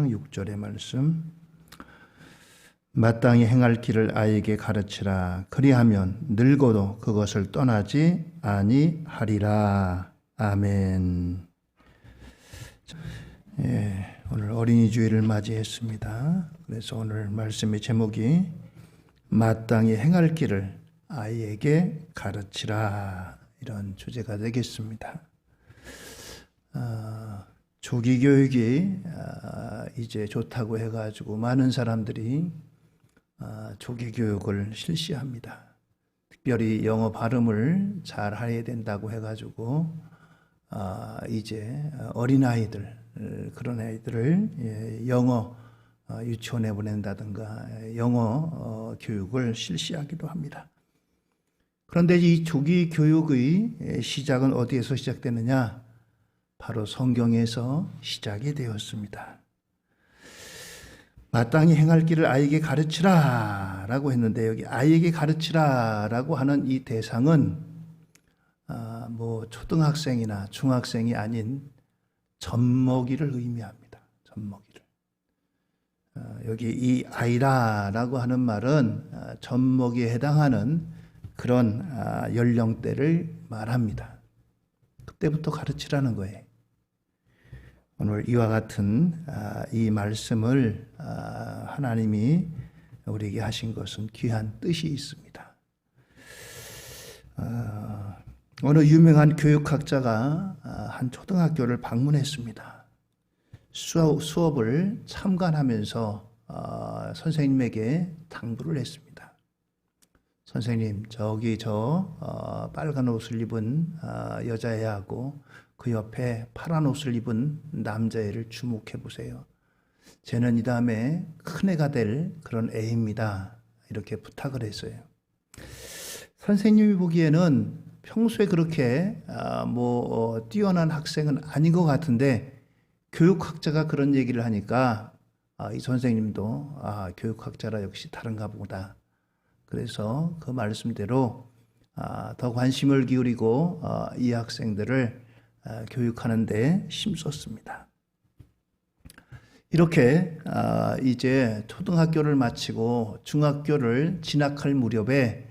13장 6절의 말씀. 마땅히 행할 길을 아이에게 가르치라. 그리하면 늙어도 그것을 떠나지 아니하리라. 아멘. 오늘 어린이 주일을 맞이했습니다. 그래서 오늘 말씀의 제목이 마땅히 행할 길을 아이에게 가르치라, 이런 주제가 되겠습니다. 조기 교육이 이제 좋다고 해가지고 많은 사람들이 조기 교육을 실시합니다. 특별히 영어 발음을 잘 해야 된다고 해가지고 이제 어린아이들, 그런 아이들을 영어 유치원에 보낸다든가 영어 교육을 실시하기도 합니다. 그런데 이 조기 교육의 시작은 어디에서 시작되느냐? 바로 성경에서 시작이 되었습니다. 마땅히 행할 길을 아이에게 가르치라 라고 했는데, 여기 아이에게 가르치라 라고 하는 이 대상은 초등학생이나 중학생이 아닌 젖먹이를 의미합니다. 젖먹이를. 여기 이 아이라 라고 하는 말은 젖먹이에 해당하는 그런 연령대를 말합니다. 그때부터 가르치라는 거예요. 오늘 이와 같은 이 말씀을 하나님이 우리에게 하신 것은 귀한 뜻이 있습니다. 어느 유명한 교육학자가 한 초등학교를 방문했습니다. 수업을 참관하면서 선생님에게 당부를 했습니다. 선생님, 저기 빨간 옷을 입은 여자애하고 그 옆에 파란 옷을 입은 남자애를 주목해 보세요. 쟤는 이 다음에 큰 애가 될 그런 애입니다. 이렇게 부탁을 했어요. 선생님이 보기에는 평소에 그렇게 뛰어난 학생은 아닌 것 같은데, 교육학자가 그런 얘기를 하니까 이 선생님도 교육학자라 역시 다른가 보다. 그래서 그 말씀대로 더 관심을 기울이고 이 학생들을 교육하는 데 힘썼습니다. 이렇게 이제 초등학교를 마치고 중학교를 진학할 무렵에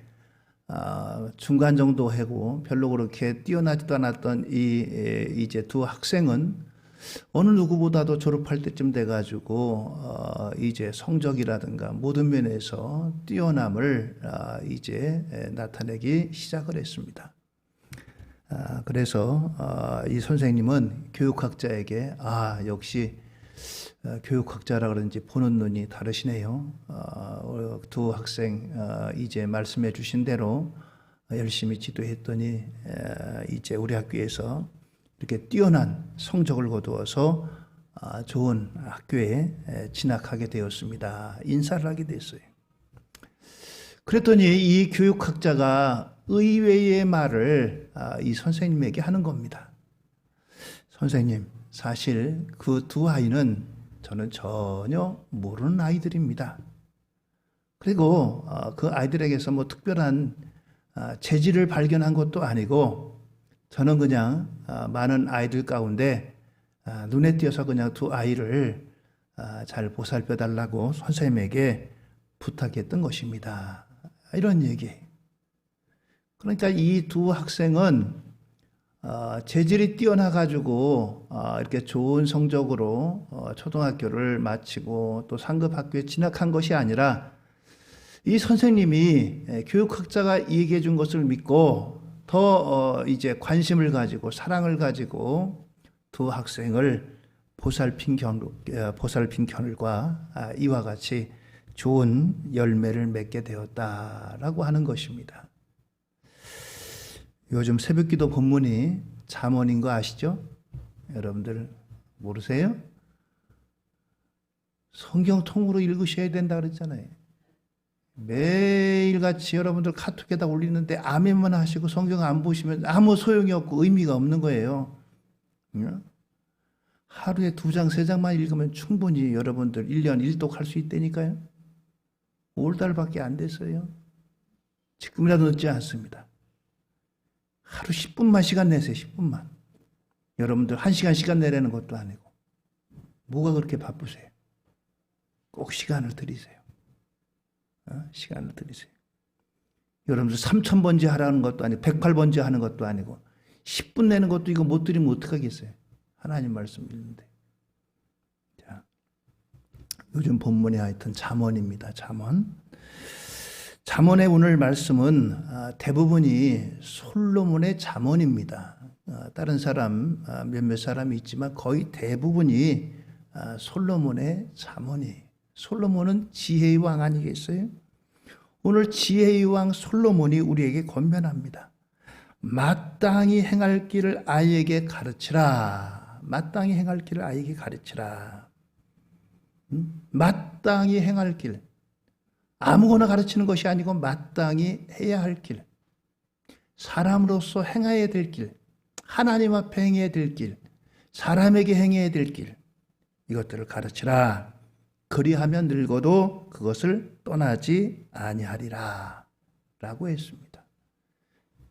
중간 정도 하고 별로 그렇게 뛰어나지도 않았던 이제 두 학생은 어느 누구보다도 졸업할 때쯤 돼가지고 이제 성적이라든가 모든 면에서 뛰어남을 이제 나타내기 시작을 했습니다. 그래서 이 선생님은 교육학자에게 역시 교육학자라 그런지 보는 눈이 다르시네요. 두 학생 이제 말씀해 주신 대로 열심히 지도했더니 이제 우리 학교에서 이렇게 뛰어난 성적을 거두어서 좋은 학교에 진학하게 되었습니다. 인사를 하게 됐어요. 그랬더니 이 교육학자가 의외의 말을 이 선생님에게 하는 겁니다. 선생님, 사실 그 두 아이는 저는 전혀 모르는 아이들입니다. 그리고 그 아이들에게서 특별한 재질을 발견한 것도 아니고, 저는 그냥 많은 아이들 가운데 눈에 띄어서 그냥 두 아이를 잘 보살펴 달라고 선생님에게 부탁했던 것입니다. 이런 얘기예요. 그러니까 이 두 학생은 재질이 뛰어나가지고 이렇게 좋은 성적으로 초등학교를 마치고 또 상급 학교에 진학한 것이 아니라, 이 선생님이 교육학자가 얘기해 준 것을 믿고 더 이제 관심을 가지고 사랑을 가지고 두 학생을 보살핀 결과 이와 같이 좋은 열매를 맺게 되었다라고 하는 것입니다. 요즘 새벽기도 본문이 잠언인 거 아시죠? 여러분들 모르세요? 성경 통으로 읽으셔야 된다 그랬잖아요. 매일같이 여러분들 카톡에다 올리는데 아멘만 하시고 성경 안 보시면 아무 소용이 없고 의미가 없는 거예요. 하루에 2장, 3장만 읽으면 충분히 여러분들 1년 1독 할 수 있다니까요. 5달밖에 안 됐어요. 지금이라도 늦지 않습니다. 하루 10분만 시간 내세요. 10분만. 여러분들 1시간 시간 내라는 것도 아니고 뭐가 그렇게 바쁘세요? 꼭 시간을 들이세요. 시간을 들이세요. 여러분들 3,000번째 하라는 것도 아니고 108번째 하는 것도 아니고 10분 내는 것도 이거 못 드리면 어떡하겠어요. 하나님 말씀 읽는데. 자, 요즘 본문이 하여튼 잠언입니다. 잠언의 오늘 말씀은 대부분이 솔로몬의 잠언입니다. 다른 사람 몇몇 사람이 있지만 거의 대부분이 솔로몬의 잠언이. 솔로몬은 지혜의 왕 아니겠어요? 오늘 지혜의 왕 솔로몬이 우리에게 권면합니다. 마땅히 행할 길을 아이에게 가르치라. 마땅히 행할 길을 아이에게 가르치라. 마땅히 행할 길. 아무거나 가르치는 것이 아니고 마땅히 해야 할 길. 사람으로서 행해야 될 길. 하나님 앞에 행해야 될 길. 사람에게 행해야 될 길. 이것들을 가르치라. 그리하면 늙어도 그것을 떠나지 아니하리라. 라고 했습니다.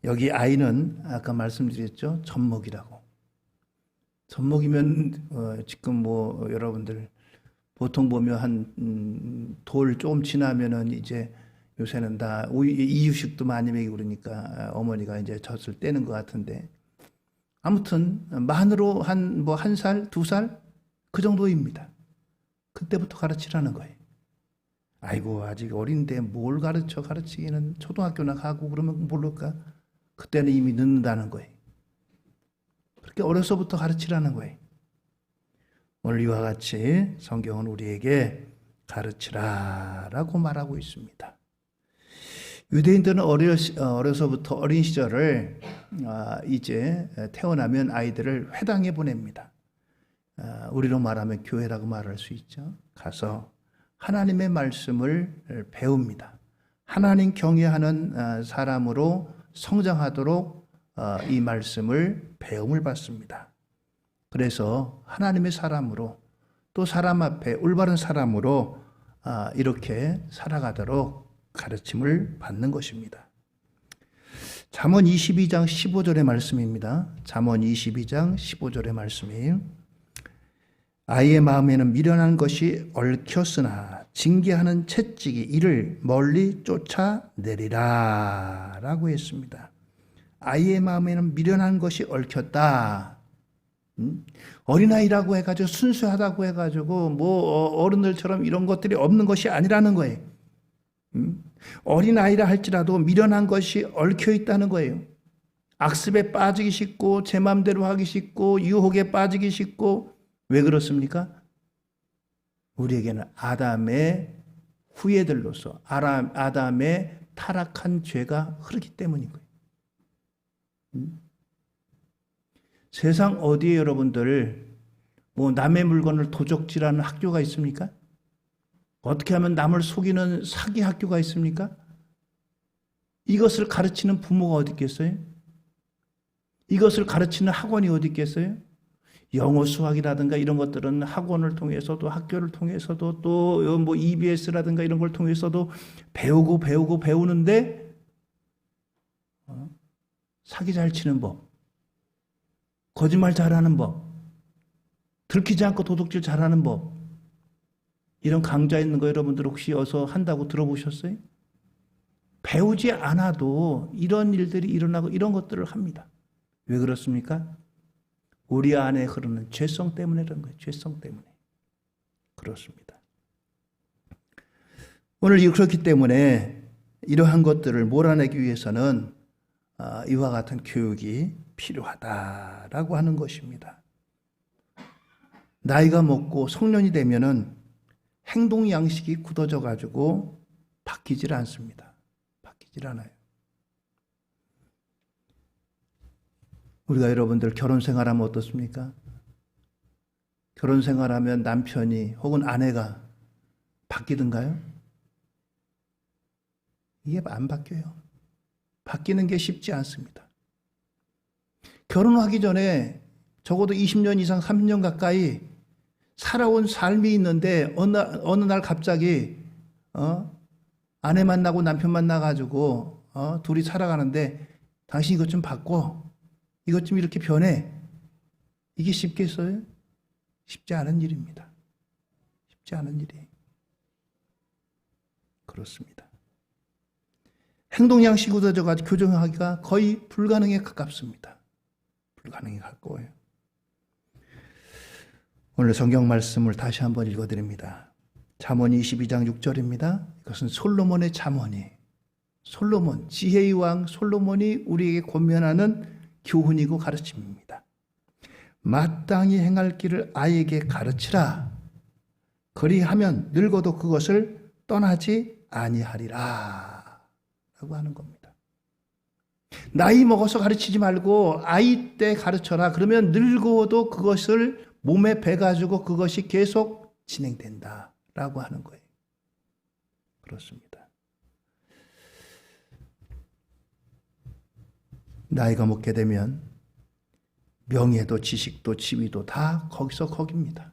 여기 아이는 아까 말씀드렸죠. 젖먹이라고. 젖먹이면 지금 뭐 여러분들 보통 보면 한 돌 조금 지나면은 이제 요새는 다 이유식도 많이 먹이고 그러니까 어머니가 이제 젖을 떼는 것 같은데 아무튼 만으로 한 살, 2살 그 정도입니다. 그때부터 가르치라는 거예요. 아이고 아직 어린데 뭘 가르치기는 초등학교나 가고 그러면 모를까? 그때는 이미 늦는다는 거예요. 그렇게 어려서부터 가르치라는 거예요. 오늘 이와 같이 성경은 우리에게 가르치라라고 말하고 있습니다. 유대인들은 어려서부터 어린 시절을 이제 태어나면 아이들을 회당에 보냅니다. 우리로 말하면 교회라고 말할 수 있죠. 가서 하나님의 말씀을 배웁니다. 하나님 경외하는 사람으로 성장하도록 이 말씀을 배움을 받습니다. 그래서 하나님의 사람으로 또 사람 앞에 올바른 사람으로 이렇게 살아가도록 가르침을 받는 것입니다. 잠언 22장 15절의 말씀입니다. 잠언 22장 15절의 말씀이에요. 아이의 마음에는 미련한 것이 얽혔으나 징계하는 채찍이 이를 멀리 쫓아내리라 라고 했습니다. 아이의 마음에는 미련한 것이 얽혔다. 어린아이라고 해가지고 순수하다고 해가지고 뭐 어른들처럼 이런 것들이 없는 것이 아니라는 거예요. 어린아이라 할지라도 미련한 것이 얽혀 있다는 거예요. 악습에 빠지기 쉽고 제 마음대로 하기 쉽고 유혹에 빠지기 쉽고 왜 그렇습니까? 우리에게는 아담의 후예들로서 아담의 타락한 죄가 흐르기 때문인 거예요. 세상 어디에 여러분들 뭐 남의 물건을 도적질하는 학교가 있습니까? 어떻게 하면 남을 속이는 사기 학교가 있습니까? 이것을 가르치는 부모가 어디 있겠어요? 이것을 가르치는 학원이 어디 있겠어요? 영어 수학이라든가 이런 것들은 학원을 통해서도 학교를 통해서도 또 뭐 EBS라든가 이런 걸 통해서도 배우는데 사기 잘 치는 법, 거짓말 잘하는 법, 들키지 않고 도둑질 잘하는 법, 이런 강좌 있는 거 여러분들 혹시 어서 한다고 들어보셨어요? 배우지 않아도 이런 일들이 일어나고 이런 것들을 합니다. 왜 그렇습니까? 우리 안에 흐르는 죄성 때문에 그런 거예요. 죄성 때문에. 그렇습니다. 오늘 그렇기 때문에 이러한 것들을 몰아내기 위해서는 이와 같은 교육이 필요하다라고 하는 것입니다. 나이가 먹고 성년이 되면은 행동 양식이 굳어져 가지고 바뀌질 않습니다. 바뀌질 않아요. 우리가 여러분들 결혼 생활하면 어떻습니까? 결혼 생활하면 남편이 혹은 아내가 바뀌던가요? 이게 안 바뀌어요. 바뀌는 게 쉽지 않습니다. 결혼하기 전에 적어도 20년 이상 30년 가까이 살아온 삶이 있는데 어느 날 갑자기 아내 만나고 남편 만나가지고 둘이 살아가는데 당신 이것 좀 바꿔. 이것 좀 이렇게 변해. 이게 쉽겠어요? 쉽지 않은 일입니다. 쉽지 않은 일이에요. 그렇습니다. 행동양식으로 교정하기가 거의 불가능에 가깝습니다. 불가능에 가까워요. 오늘 성경 말씀을 다시 한번 읽어드립니다. 잠언 22장 6절입니다. 이것은 솔로몬의 잠언이, 솔로몬, 지혜의 왕 솔로몬이 우리에게 권면하는 교훈이고 가르침입니다. 마땅히 행할 길을 아이에게 가르치라. 그리하면 늙어도 그것을 떠나지 아니하리라 라고 하는 겁니다. 나이 먹어서 가르치지 말고 아이 때 가르쳐라. 그러면 늙어도 그것을 몸에 배가지고 그것이 계속 진행된다 라고 하는 거예요. 그렇습니다. 나이가 먹게 되면 명예도 지식도 지위도 다 거기서 거깁니다.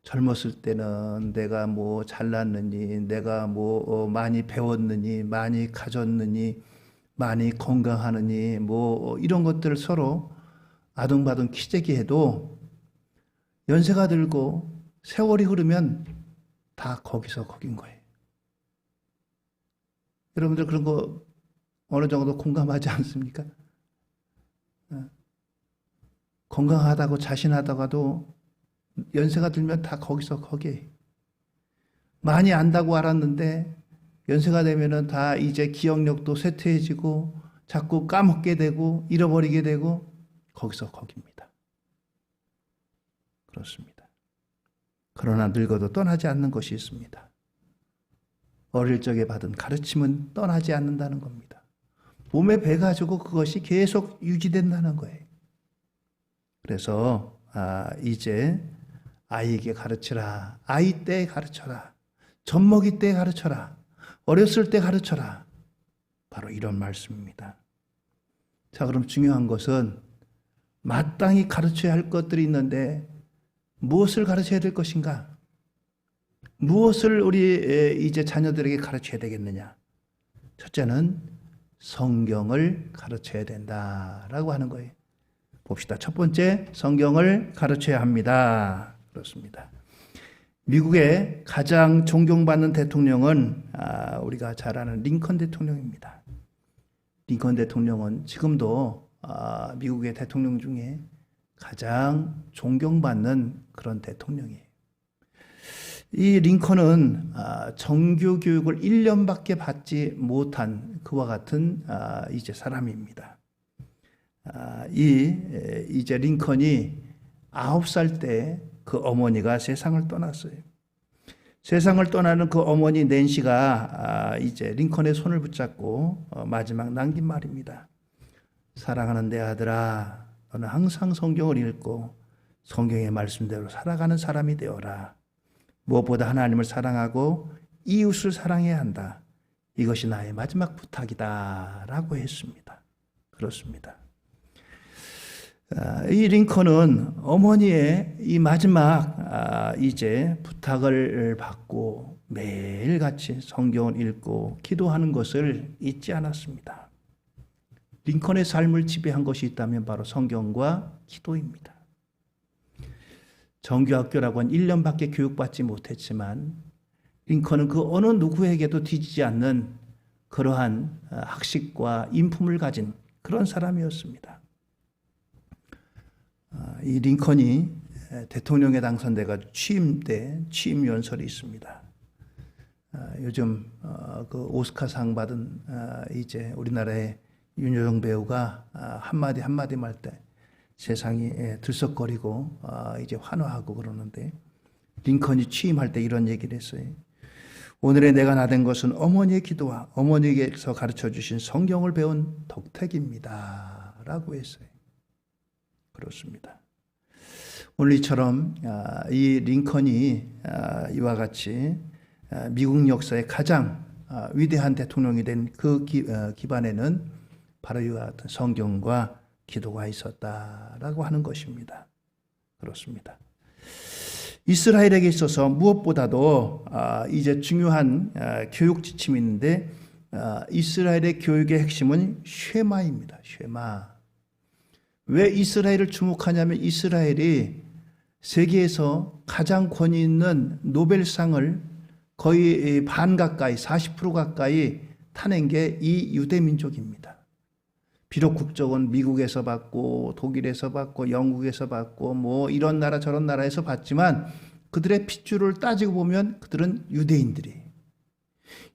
젊었을 때는 내가 뭐 잘났느니, 내가 뭐 많이 배웠느니, 많이 가졌느니, 많이 건강하느니, 뭐 이런 것들을 서로 아둥바둥 키재기해도 연세가 들고 세월이 흐르면 다 거기서 거긴 거예요. 여러분들 그런 거 어느 정도 공감하지 않습니까? 건강하다고 자신하다가도 연세가 들면 다 거기서 거기에. 많이 안다고 알았는데 연세가 되면은 다 이제 기억력도 쇠퇴해지고 자꾸 까먹게 되고 잃어버리게 되고 거기서 거깁니다. 그렇습니다. 그러나 늙어도 떠나지 않는 것이 있습니다. 어릴 적에 받은 가르침은 떠나지 않는다는 겁니다. 몸에 배가지고 그것이 계속 유지된다는 거예요. 그래서 이제 아이에게 가르치라. 아이 때 가르쳐라. 젖먹이 때 가르쳐라. 어렸을 때 가르쳐라. 바로 이런 말씀입니다. 자, 그럼 중요한 것은 마땅히 가르쳐야 할 것들이 있는데 무엇을 가르쳐야 될 것인가? 무엇을 우리 이제 자녀들에게 가르쳐야 되겠느냐? 첫째는 성경을 가르쳐야 된다라고 하는 거예요. 봅시다. 첫 번째, 성경을 가르쳐야 합니다. 그렇습니다. 미국의 가장 존경받는 대통령은 우리가 잘 아는 링컨 대통령입니다. 링컨 대통령은 지금도 미국의 대통령 중에 가장 존경받는 그런 대통령이에요. 이 링컨은 정규 교육을 1년밖에 받지 못한 그와 같은 이제 사람입니다. 이제 링컨이 9살 때 그 어머니가 세상을 떠났어요. 세상을 떠나는 그 어머니 낸시가 이제 링컨의 손을 붙잡고 마지막 남긴 말입니다. 사랑하는 내 아들아, 너는 항상 성경을 읽고 성경의 말씀대로 살아가는 사람이 되어라. 무엇보다 하나님을 사랑하고 이웃을 사랑해야 한다. 이것이 나의 마지막 부탁이다 라고 했습니다. 그렇습니다. 이 링컨은 어머니의 이 마지막 이제 부탁을 받고 매일같이 성경을 읽고 기도하는 것을 잊지 않았습니다. 링컨의 삶을 지배한 것이 있다면 바로 성경과 기도입니다. 정규학교라고 한 1년밖에 교육받지 못했지만 링컨은 그 어느 누구에게도 뒤지지 않는 그러한 학식과 인품을 가진 그런 사람이었습니다. 이 링컨이 대통령에 당선돼가 취임 때 취임 연설이 있습니다. 요즘 그 오스카상 받은 이제 우리나라의 윤여정 배우가 한마디 말 때 세상이 들썩거리고 이제 환호하고 그러는데 링컨이 취임할 때 이런 얘기를 했어요. 오늘의 내가 나된 것은 어머니의 기도와 어머니에게서 가르쳐 주신 성경을 배운 덕택입니다 라고 했어요. 그렇습니다. 오늘 이처럼 이 링컨이 이와 같이 미국 역사의 가장 위대한 대통령이 된 그 기반에는 바로 이와 같은 성경과 기도가 있었다라고 하는 것입니다. 그렇습니다. 이스라엘에게 있어서 무엇보다도 이제 중요한 교육 지침이 있는데 이스라엘의 교육의 핵심은 쉐마입니다. 쉐마. 왜 이스라엘을 주목하냐면 이스라엘이 세계에서 가장 권위 있는 노벨상을 거의 반 가까이 40% 가까이 타낸 게 이 유대 민족입니다. 비록 국적은 미국에서 받고 독일에서 받고 영국에서 받고 뭐 이런 나라 저런 나라에서 받지만 그들의 핏줄을 따지고 보면 그들은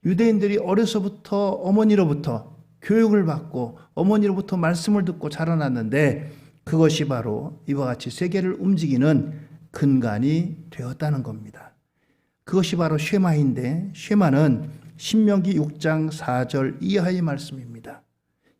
유대인들이 어려서부터 어머니로부터 교육을 받고 어머니로부터 말씀을 듣고 자라났는데 그것이 바로 이와 같이 세계를 움직이는 근간이 되었다는 겁니다. 그것이 바로 쉐마인데 쉐마는 신명기 6장 4절 이하의 말씀입니다.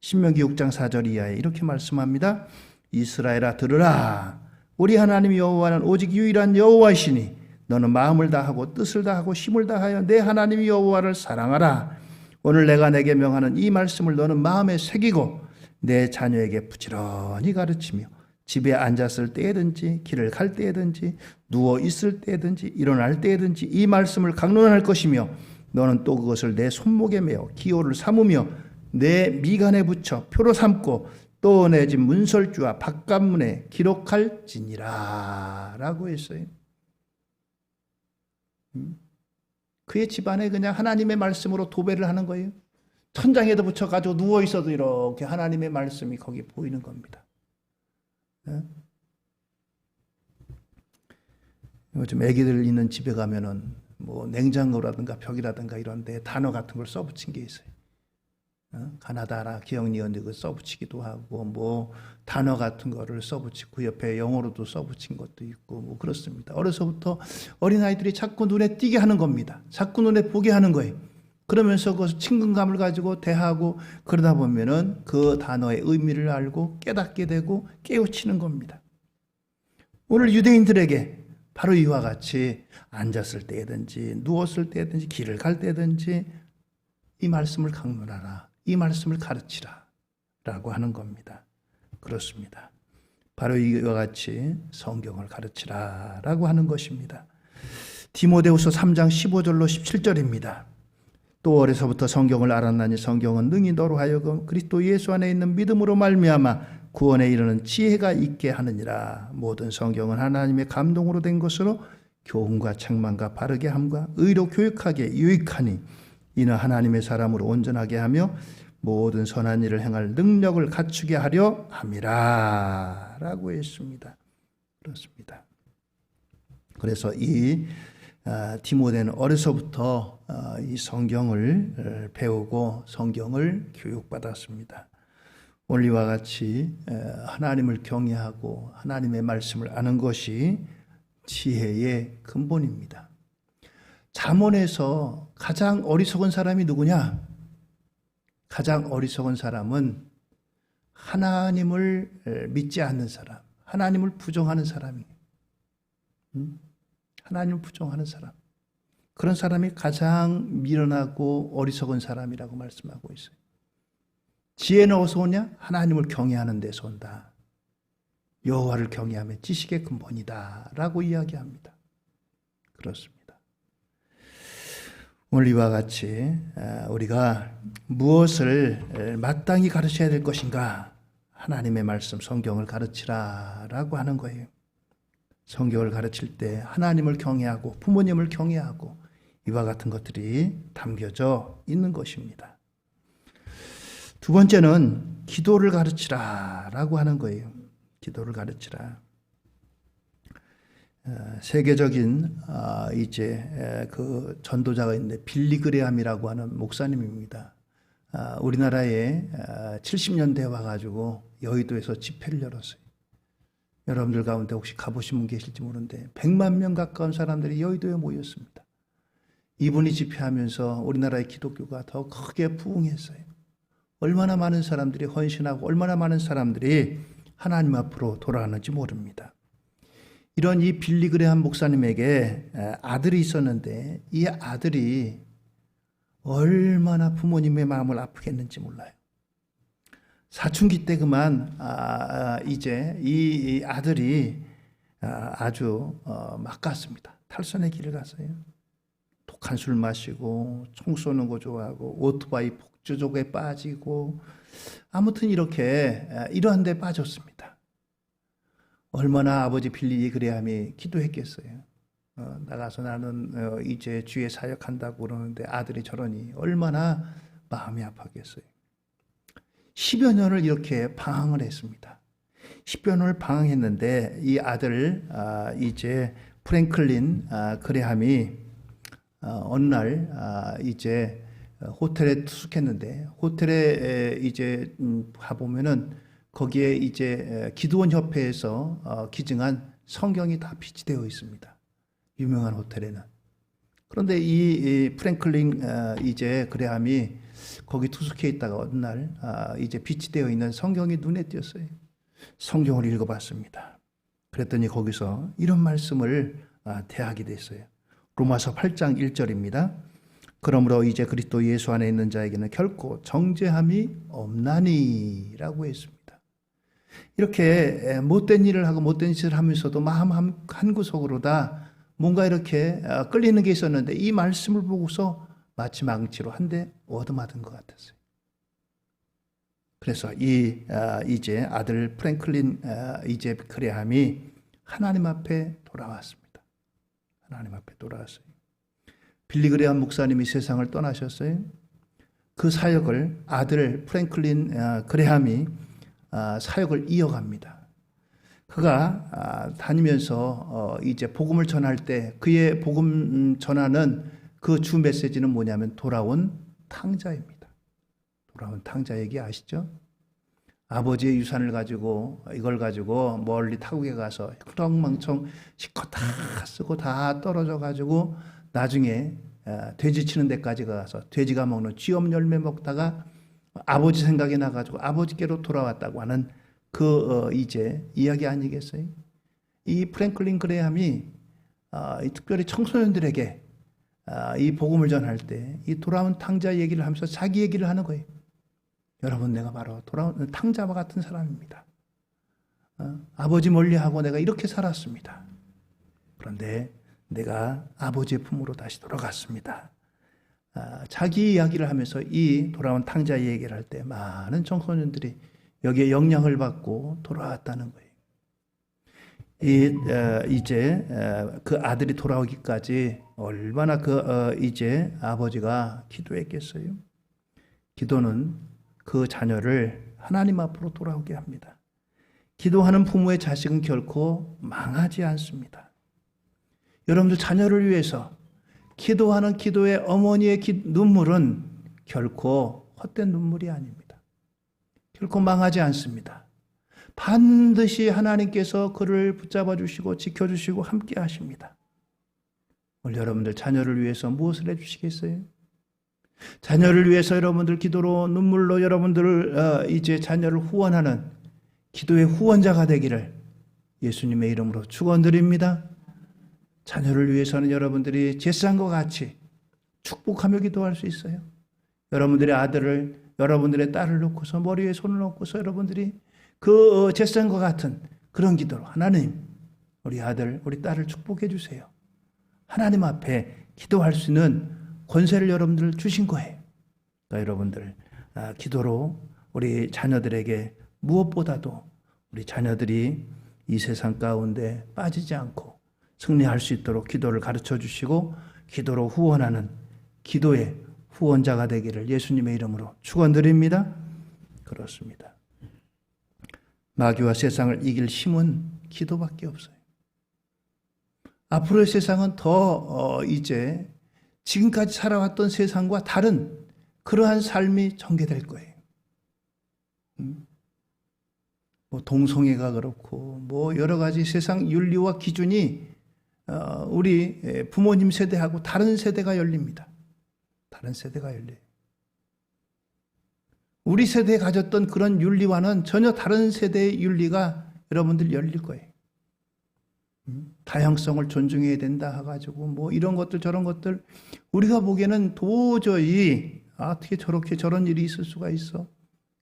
신명기 6장 4절 이하에 이렇게 말씀합니다. 이스라엘아 들으라. 우리 하나님 여호와는 오직 유일한 여호와이시니 너는 마음을 다하고 뜻을 다하고 힘을 다하여 내 하나님 여호와를 사랑하라. 오늘 내가 내게 명하는 이 말씀을 너는 마음에 새기고 내 자녀에게 부지런히 가르치며 집에 앉았을 때든지 길을 갈 때든지 누워 있을 때든지 일어날 때든지 이 말씀을 강론할 것이며 너는 또 그것을 내 손목에 매어 기호를 삼으며 내 미간에 붙여 표로 삼고 또 내 집 문설주와 바깥문에 기록할지니라 라고 했어요. 그의 집안에 그냥 하나님의 말씀으로 도배를 하는 거예요. 천장에도 붙여가지고 누워 있어도 이렇게 하나님의 말씀이 거기 보이는 겁니다. 요즘 애기들 있는 집에 가면은 뭐 냉장고라든가 벽이라든가 이런 데 단어 같은 걸 써붙인 게 있어요. 가나다라 기억니언데 그 써붙이기도 하고 뭐 단어 같은 거를 써붙이고 그 옆에 영어로도 써붙인 것도 있고 뭐 그렇습니다. 어려서부터 어린아이들이 자꾸 눈에 띄게 하는 겁니다. 자꾸 눈에 보게 하는 거예요. 그러면서 그 친근감을 가지고 대하고 그러다 보면은 그 단어의 의미를 알고 깨닫게 되고 깨우치는 겁니다. 오늘 유대인들에게 바로 이와 같이 앉았을 때든지 누웠을 때든지 길을 갈 때든지 이 말씀을 강론하라. 이 말씀을 가르치라 라고 하는 겁니다. 그렇습니다. 바로 이와 같이 성경을 가르치라 라고 하는 것입니다. 디모데후서 3장 15절로 17절입니다. 또 어려서부터 성경을 알았나니 성경은 능히 너로 하여금 그리스도 예수 안에 있는 믿음으로 말미암아 구원에 이르는 지혜가 있게 하느니라. 모든 성경은 하나님의 감동으로 된 것으로 교훈과 책망과 바르게 함과 의로 교육하게 유익하니 이는 하나님의 사람으로 온전하게 하며 모든 선한 일을 행할 능력을 갖추게 하려 함이라 라고 했습니다. 그렇습니다. 그래서 이 디모데는 어려서부터 이 성경을 배우고 성경을 교육받았습니다. 오늘 이와 같이 하나님을 경외하고 하나님의 말씀을 아는 것이 지혜의 근본입니다. 잠언에서 가장 어리석은 사람이 누구냐? 가장 어리석은 사람은 하나님을 믿지 않는 사람, 하나님을 부정하는 사람이에요. 하나님을 부정하는 사람. 그런 사람이 가장 미련하고 어리석은 사람이라고 말씀하고 있어요. 지혜는 어디서 오냐? 하나님을 경외하는 데서 온다. 여호와를 경외하면 지식의 근본이다 라고 이야기합니다. 그렇습니다. 오늘 이와 같이 우리가 무엇을 마땅히 가르쳐야 될 것인가? 하나님의 말씀 성경을 가르치라 라고 하는 거예요. 성경을 가르칠 때 하나님을 경외하고 부모님을 경외하고 이와 같은 것들이 담겨져 있는 것입니다. 두 번째는 기도를 가르치라 라고 하는 거예요. 기도를 가르치라. 세계적인 이제 그 전도자가 있는데 빌리그레함이라고 하는 목사님입니다. 우리나라에 70년대에 와가지고 여의도에서 집회를 열었어요. 여러분들 가운데 혹시 가보신 분 계실지 모르는데 100만 명 가까운 사람들이 여의도에 모였습니다. 이분이 집회하면서 우리나라의 기독교가 더 크게 부흥했어요. 얼마나 많은 사람들이 헌신하고 얼마나 많은 사람들이 하나님 앞으로 돌아가는지 모릅니다. 이런 이 빌리그레함 목사님에게 아들이 있었는데 이 아들이 얼마나 부모님의 마음을 아프게 했는지 몰라요. 사춘기 때 그만 이제 이 아들이 아주 막 갔습니다. 탈선의 길을 갔어요. 독한 술 마시고 총 쏘는 거 좋아하고 오토바이 폭주족에 빠지고 아무튼 이렇게 이러한 데 빠졌습니다. 얼마나 아버지 빌리그레함이 기도했겠어요. 나가서 나는 이제 주에 사역한다고 그러는데 아들이 저러니 얼마나 마음이 아팠겠어요. 10여 년을 이렇게 방황을 했습니다. 10여 년을 방황했는데 이 아들 이제 프랭클린 그레함이 어느 날 이제 호텔에 투숙했는데 호텔에 이제 가보면은 거기에 이제 기도원 협회에서 기증한 성경이 다 비치되어 있습니다. 유명한 호텔에는. 그런데 이 프랭클린 이제 그레함이 거기 투숙해 있다가 어느 날 이제 비치되어 있는 성경이 눈에 띄었어요. 성경을 읽어봤습니다. 그랬더니 거기서 이런 말씀을 대하게 됐어요. 로마서 8장 1절입니다. 그러므로 이제 그리스도 예수 안에 있는 자에게는 결코 정죄함이 없나니 라고 했습니다. 이렇게 못된 일을 하고 못된 짓을 하면서도 마음 한구석으로 다 뭔가 이렇게 끌리는 게 있었는데 이 말씀을 보고서 마치 망치로 한 대 얻어맞은 것 같았어요. 그래서 이제 아들 프랭클린 이제 그레함이 하나님 앞에 돌아왔습니다. 하나님 앞에 돌아왔어요. 빌리 그레함 목사님이 세상을 떠나셨어요. 그 사역을 아들 프랭클린 그레함이 사역을 이어갑니다. 그가 다니면서 이제 복음을 전할 때 그의 복음 전하는 그 주 메시지는 뭐냐면 돌아온 탕자입니다. 돌아온 탕자 얘기 아시죠? 아버지의 유산을 가지고 이걸 가지고 멀리 타국에 가서 흥청망청 실컷 다 쓰고 다 떨어져 가지고 나중에 돼지 치는 데까지 가서 돼지가 먹는 쥐엄 열매 먹다가 아버지 생각이 나가지고 아버지께로 돌아왔다고 하는 그 이제 이야기 아니겠어요? 이 프랭클린 그레함이 특별히 청소년들에게 이 복음을 전할 때 이 돌아온 탕자 얘기를 하면서 자기 얘기를 하는 거예요. 여러분, 내가 바로 돌아온 탕자와 같은 사람입니다. 아버지 멀리하고 내가 이렇게 살았습니다. 그런데 내가 아버지의 품으로 다시 돌아갔습니다. 자기 이야기를 하면서 이 돌아온 탕자 얘기를 할 때 많은 청소년들이 여기에 영향을 받고 돌아왔다는 거예요. 이제 그 아들이 돌아오기까지 얼마나 이제 아버지가 기도했겠어요. 기도는 그 자녀를 하나님 앞으로 돌아오게 합니다. 기도하는 부모의 자식은 결코 망하지 않습니다. 여러분들 자녀를 위해서 기도하는 기도의 어머니의 눈물은 결코 헛된 눈물이 아닙니다. 결코 망하지 않습니다. 반드시 하나님께서 그를 붙잡아 주시고 지켜주시고 함께 하십니다. 오늘 여러분들 자녀를 위해서 무엇을 해주시겠어요? 자녀를 위해서 여러분들 기도로 눈물로 여러분들 이제 자녀를 후원하는 기도의 후원자가 되기를 예수님의 이름으로 축원드립니다. 자녀를 위해서는 여러분들이 제사장과 같이 축복하며 기도할 수 있어요. 여러분들의 아들을 여러분들의 딸을 놓고서 머리에 손을 놓고서 여러분들이 그 제사장과 같은 그런 기도로 하나님 우리 아들 우리 딸을 축복해 주세요. 하나님 앞에 기도할 수 있는 권세를 여러분들 주신 거예요. 그러니까 여러분들 기도로 우리 자녀들에게 무엇보다도 우리 자녀들이 이 세상 가운데 빠지지 않고 승리할 수 있도록 기도를 가르쳐 주시고 기도로 후원하는 기도의 후원자가 되기를 예수님의 이름으로 축원드립니다. 그렇습니다. 마귀와 세상을 이길 힘은 기도밖에 없어요. 앞으로의 세상은 더 이제 지금까지 살아왔던 세상과 다른 그러한 삶이 전개될 거예요. 뭐 동성애가 그렇고 뭐 여러 가지 세상 윤리와 기준이 우리 부모님 세대하고 다른 세대가 열립니다. 다른 세대가 열려요. 우리 세대에 가졌던 그런 윤리와는 전혀 다른 세대의 윤리가 여러분들 열릴 거예요. 다양성을 존중해야 된다 해가지고 뭐 이런 것들 저런 것들 우리가 보기에는 도저히 어떻게 저렇게 저런 일이 있을 수가 있어.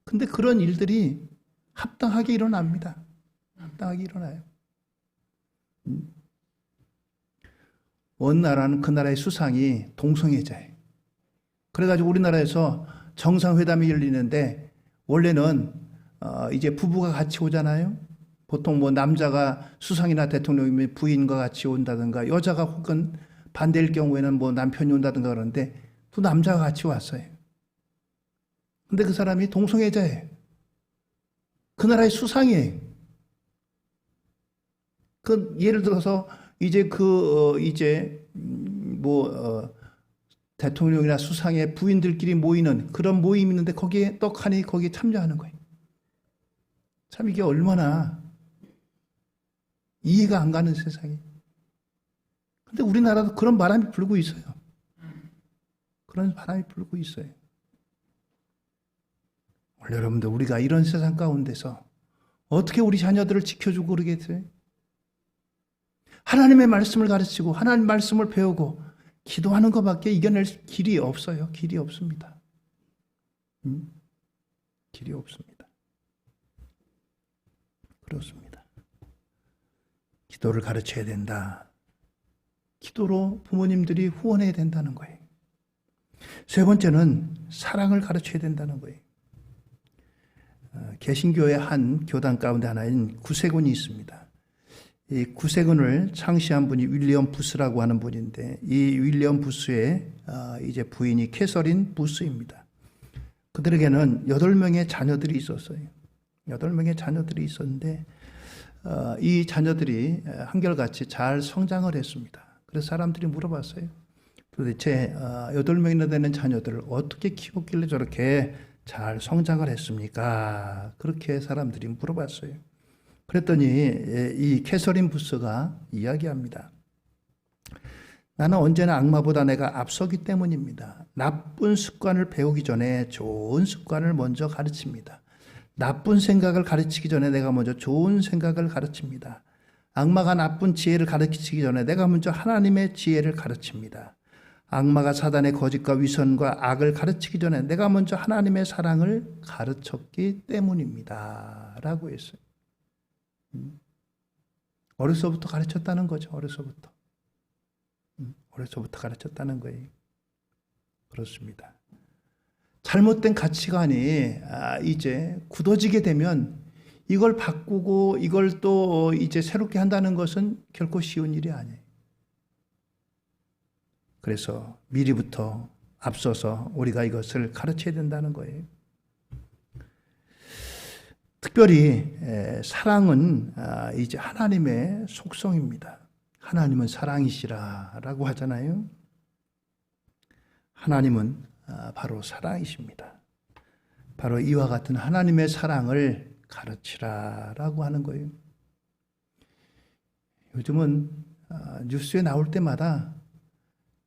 근데 그런 일들이 합당하게 일어납니다. 합당하게 일어나요. 어느 나라는 그 나라의 수상이 동성애자예요. 그래가지고 우리나라에서 정상회담이 열리는데 원래는 이제 부부가 같이 오잖아요. 보통 뭐 남자가 수상이나 대통령이면 부인과 같이 온다든가 여자가 혹은 반대일 경우에는 뭐 남편이 온다든가 그러는데 또 남자가 같이 왔어요. 근데 그 사람이 동성애자예요. 그 나라의 수상이에요. 그 예를 들어서 이제 대통령이나 수상의 부인들끼리 모이는 그런 모임이 있는데 거기에 떡하니 거기에 참여하는 거예요. 참 이게 얼마나 이해가 안 가는 세상이에요. 근데 우리나라도 그런 바람이 불고 있어요. 그런 바람이 불고 있어요. 원래 여러분들 우리가 이런 세상 가운데서 어떻게 우리 자녀들을 지켜주고 그러겠어요? 하나님의 말씀을 가르치고 하나님 말씀을 배우고 기도하는 것밖에 이겨낼 길이 없어요. 길이 없습니다. 길이 없습니다. 그렇습니다. 기도를 가르쳐야 된다. 기도로 부모님들이 후원해야 된다는 거예요. 세 번째는 사랑을 가르쳐야 된다는 거예요. 개신교의 한 교단 가운데 하나인 구세군이 있습니다. 이 구세군을 창시한 분이 윌리엄 부스라고 하는 분인데 이 윌리엄 부스의 이제 부인이 캐서린 부스입니다. 그들에게는 8명의 자녀들이 있었어요. 8명의 자녀들이 있었는데 이 자녀들이 한결같이 잘 성장을 했습니다. 그래서 사람들이 물어봤어요. 도대체 8명이나 되는 자녀들을 어떻게 키웠길래 저렇게 잘 성장을 했습니까? 그렇게 사람들이 물어봤어요. 그랬더니 이 캐서린 부스가 이야기합니다. 나는 언제나 악마보다 내가 앞서기 때문입니다. 나쁜 습관을 배우기 전에 좋은 습관을 먼저 가르칩니다. 나쁜 생각을 가르치기 전에 내가 먼저 좋은 생각을 가르칩니다. 악마가 나쁜 지혜를 가르치기 전에 내가 먼저 하나님의 지혜를 가르칩니다. 악마가 사단의 거짓과 위선과 악을 가르치기 전에 내가 먼저 하나님의 사랑을 가르쳤기 때문입니다. 라고 했어요. 어려서부터 가르쳤다는 거죠. 어려서부터. 어려서부터 가르쳤다는 거예요. 그렇습니다. 잘못된 가치관이 이제 굳어지게 되면 이걸 바꾸고 이걸 또 이제 새롭게 한다는 것은 결코 쉬운 일이 아니에요. 그래서 미리부터 앞서서 우리가 이것을 가르쳐야 된다는 거예요. 특별히 사랑은 이제 하나님의 속성입니다. 하나님은 사랑이시라라고 하잖아요. 하나님은 바로 사랑이십니다. 바로 이와 같은 하나님의 사랑을 가르치라라고 하는 거예요. 요즘은 뉴스에 나올 때마다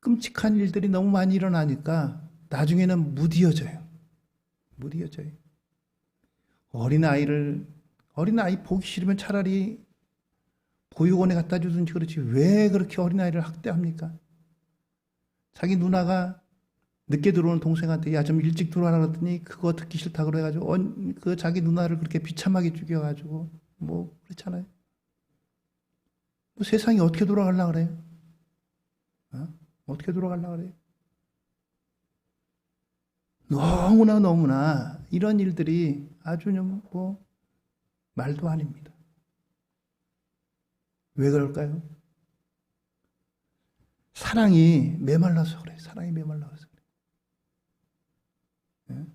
끔찍한 일들이 너무 많이 일어나니까 나중에는 무디어져요. 무디어져요. 어린아이 보기 싫으면 차라리 보육원에 갖다 주든지 그렇지 왜 그렇게 어린아이를 학대합니까? 자기 누나가 늦게 들어오는 동생한테 야 좀 일찍 들어와라 그랬더니 그거 듣기 싫다 그래가지고 그 자기 누나를 그렇게 비참하게 죽여가지고 뭐 그렇잖아요. 뭐 세상이 어떻게 돌아가려고 그래요? 어떻게 돌아가려고 그래요? 너무나 이런 일들이 아주 뭐 말도 아닙니다. 왜 그럴까요? 사랑이 메말라서 그래요. 사랑이 메말라서 그래요.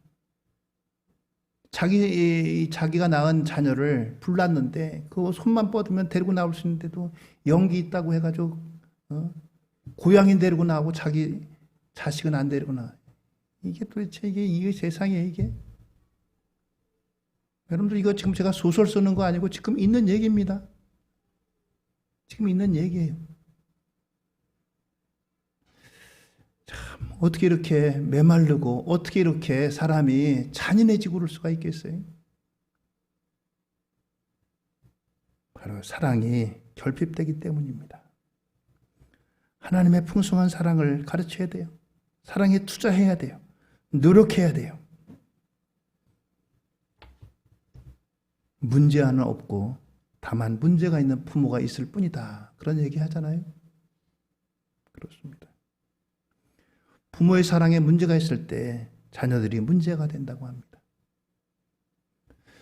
자기가 낳은 자녀를 불났는데 그 손만 뻗으면 데리고 나올 수 있는데도 연기 있다고 해가지고 고양이 데리고 나오고 자기 자식은 안 데리고 나와요. 이게 도대체 이게 세상이에요, 이게? 여러분들 이거 지금 제가 소설 쓰는 거 아니고 지금 있는 얘기입니다. 지금 있는 얘기예요. 참 어떻게 이렇게 메마르고 어떻게 이렇게 사람이 잔인해지고 그럴 수가 있겠어요? 바로 사랑이 결핍되기 때문입니다. 하나님의 풍성한 사랑을 가르쳐야 돼요. 사랑에 투자해야 돼요. 노력해야 돼요. 문제 하나 없고 다만 문제가 있는 부모가 있을 뿐이다. 그런 얘기 하잖아요. 그렇습니다. 부모의 사랑에 문제가 있을 때 자녀들이 문제가 된다고 합니다.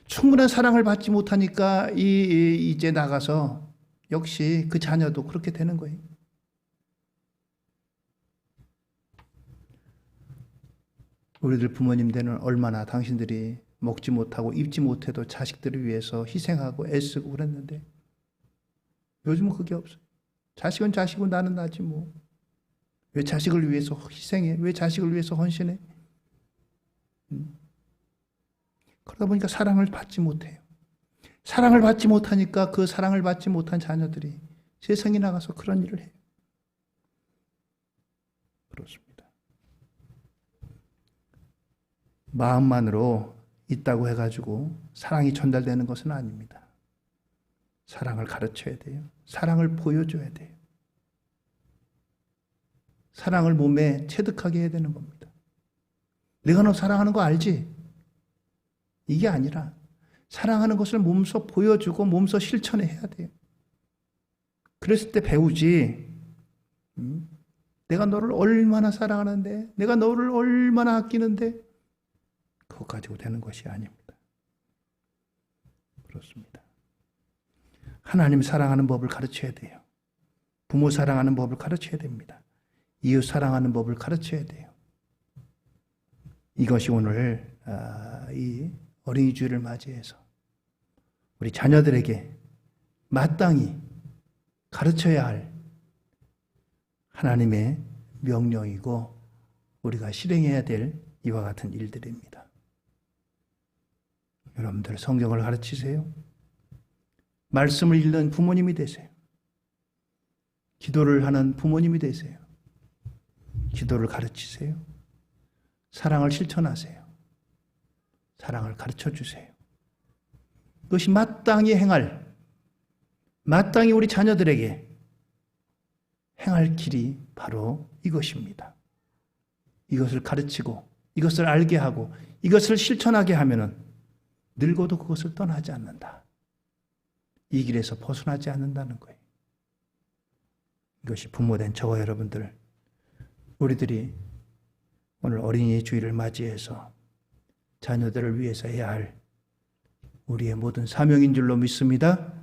충분한 사랑을 받지 못하니까 이제 나가서 역시 그 자녀도 그렇게 되는 거예요. 우리들 부모님들은 얼마나 당신들이 먹지 못하고 입지 못해도 자식들을 위해서 희생하고 애쓰고 그랬는데 요즘은 그게 없어요. 자식은 자식이고 나는 나지 뭐. 왜 자식을 위해서 희생해? 왜 자식을 위해서 헌신해? 그러다 보니까 사랑을 받지 못해요. 사랑을 받지 못하니까 그 사랑을 받지 못한 자녀들이 세상에 나가서 그런 일을 해요. 그렇습니다. 마음만으로 있다고 해가지고 사랑이 전달되는 것은 아닙니다. 사랑을 가르쳐야 돼요. 사랑을 보여줘야 돼요. 사랑을 몸에 체득하게 해야 되는 겁니다. 내가 너 사랑하는 거 알지? 이게 아니라 사랑하는 것을 몸소 보여주고 몸소 실천해야 돼요. 그랬을 때 배우지. 내가 너를 얼마나 사랑하는데, 내가 너를 얼마나 아끼는데, 그것 가지고 되는 것이 아닙니다. 그렇습니다. 하나님 사랑하는 법을 가르쳐야 돼요. 부모 사랑하는 법을 가르쳐야 됩니다. 이웃 사랑하는 법을 가르쳐야 돼요. 이것이 오늘 이 어린이 주일을 맞이해서 우리 자녀들에게 마땅히 가르쳐야 할 하나님의 명령이고 우리가 실행해야 될 이와 같은 일들입니다. 여러분들 성경을 가르치세요. 말씀을 읽는 부모님이 되세요. 기도를 하는 부모님이 되세요. 기도를 가르치세요. 사랑을 실천하세요. 사랑을 가르쳐 주세요. 그것이 마땅히 마땅히 우리 자녀들에게 행할 길이 바로 이것입니다. 이것을 가르치고 이것을 알게 하고 이것을 실천하게 하면은 늙어도 그것을 떠나지 않는다. 이 길에서 벗어나지 않는다는 거예요. 이것이 부모된 저와 여러분들, 우리들이 오늘 어린이 주일을 맞이해서 자녀들을 위해서 해야 할 우리의 모든 사명인 줄로 믿습니다.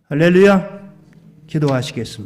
할렐루야! 기도하시겠습니다.